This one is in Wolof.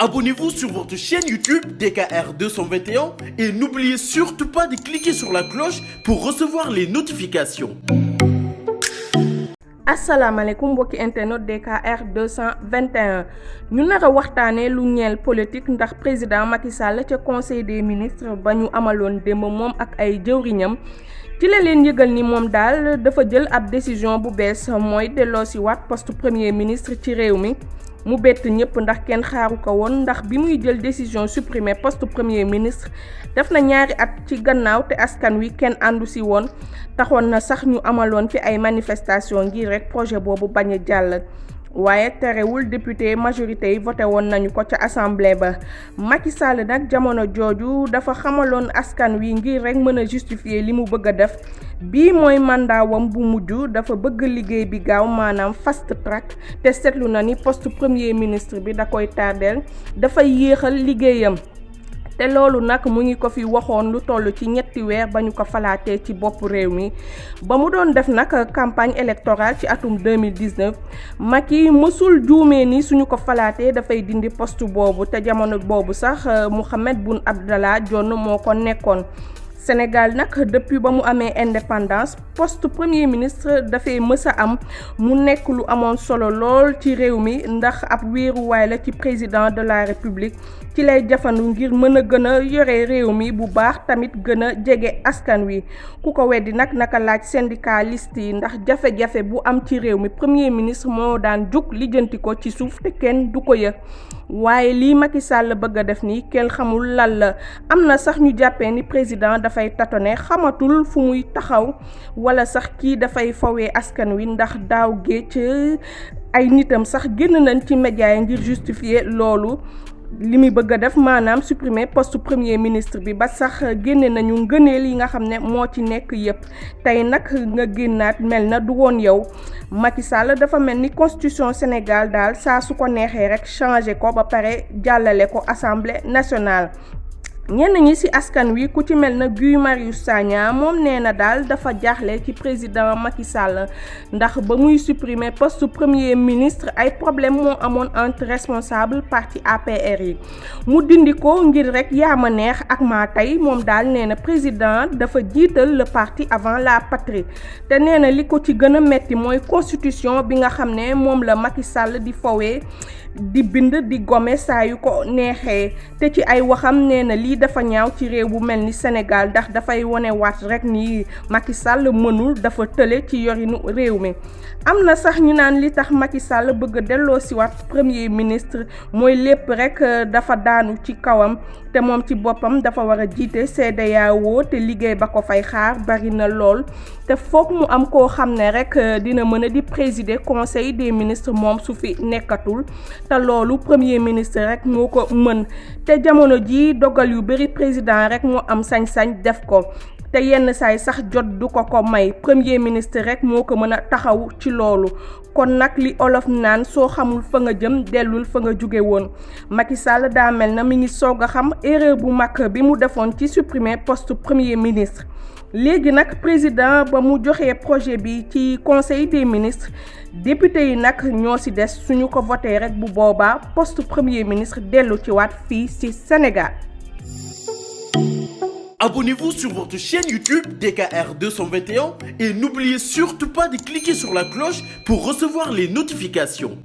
Abonnez-vous sur votre chaîne YouTube DKR 221 et n'oubliez surtout pas de cliquer sur la cloche pour recevoir les notifications. asalaamaaleykum mbokki internet DKR 221 ñu nar a waxtaanee lu ñeel politique ndax président Macky Sall ca conseil des ministres ba ñu amaloon démb moom ak ay jëwriñam ci la leen yëgal ni moom daal dafa jël ab décision bu bees mooy delloosi waat poste premier ministre ci réew mi. mu bett ñëpp ndax kenn xaaru ko woon ndax bi muy jël décision supprimer poste premier ministre def na ñaari at ci gannaaw te askan wi kenn àndu si woon taxoon na sax ñu amaloon fi ay manifestation ngir rek projet boobu bañ a jàll. waaye terewul député majorité yi voté woon nañu ko ca assemblée ba Macky Sall nag jamono jooju dafa xamaloon askan wi ngir rek mën a justifier li mu bëgg a def bii mooy mandaawam bu mujj dafa bëgg liggéey bi gaaw maanaam fast track te seetlu na ni poste premier ministre bi da koy tardeel dafay yéexal liggéeyam. te loolu nag mu ngi ko fi waxoon lu toll ci ñetti weer ba ñu ko falaatee ci bopp réew mi ba mu doon def nag campagne électorale ci atum 2019 Macky mësul juumee ni suñu ko falaatee dafay dindi poste boobu te jamono boobu sax Mahammed Boun Abdallah Dionne moo ko nekkoon. Sénégal nag depuis ba mu amee indépendance poste premier ministre dafay mës a am mu nekk lu amoon solo lool ci réew mi ndax ab wéeruwaay la ci président de la république ci lay jafandu ngir mën a gën a yore réew mi bu baax tamit gën a jege askan wi ku ko weddi nag naka laaj syndicaliste yi ndax jafe-jafe bu am ci réew mi premier ministre moo daan jóg lijjanti ko ci suuf te kenn du ko yëg waaye lii Macky Sall bëgg a def nii kenn xamul lan la am na sax ñu jàppee ni président dafay tatone xamatul fu muy taxaw wala sax kii dafay fawee askan wi ndax daaw géej ay nitam sax génn nañ ci média yi ngir justifier loolu li muy bëgg a def maanaam supprimer poste premier ministre bi ba sax génne nañu ngëneel yi nga xam ne moo ci nekk yépp tey nag nga génnaat mel na du woon yow Macky Sall dafa mel ni constitution Sénégal daal saa su ko neexee rek changer ko ba pare jàllale ko assemblée nationale. ñenn ñi ci askan wi ku ci mel na Guy Marius Sagna moom nee na daal dafa jaaxle ci président Macky Sall ndax ba muy supprimer poste premier ministre ay problème moo amoon entre responsable parti APR yi mu dindi ko ngir rek yaa ma neex ak maa tey moom daal nee na président dafa jiital le parti avant la patrie te nee na li ko ci gën a metti mooy constitution bi nga xam ne moom la Macky Sall di fowee di bind di gome saa yu ko neexee te ci ay waxam nee na lii dafa ñaaw ci réew bu mel ni Sénégal ndax dafay wone waat rek ni Macky Sall mënul dafa tële ci yorinu réew mi. am na sax ñu naan li tax Macky Sall bëgg a delloo si waat premier ministre mooy lépp rek dafa daanu ci kawam te moom ci boppam dafa war a jiite CEDEAO te liggéey ba ko fay xaar bari na lool te foog mu am koo xam ne rek dina mën a di présider conseil des ministres moom su fi nekkatul. te loolu premier ministre rek moo ko mën te jamono ji dogal yu bari président rek moo am sañ-sañ def ko te yenn saay sax jot du ko may premier ministre rek moo ko mën a taxaw ci loolu kon nag li olof naan soo xamul fa nga jëm dellul fa nga jóge woon Macky Sall daa mel na mi ngi soog a xam erreur bu mag bi mu defoon ci supprimer poste premier ministre léegi nag président ba mu joxee projet bi ci conseil des ministres député yi nag ñoo ci des suñu ko voté rek bu boobaa poste premier ministre dellu ci waat fii ci Sénégal. Abonnez-vous sur votre chaîne YouTube DKR 221 et n'oubliez surtout pas de cliquer sur la cloche pour recevoir les notifications.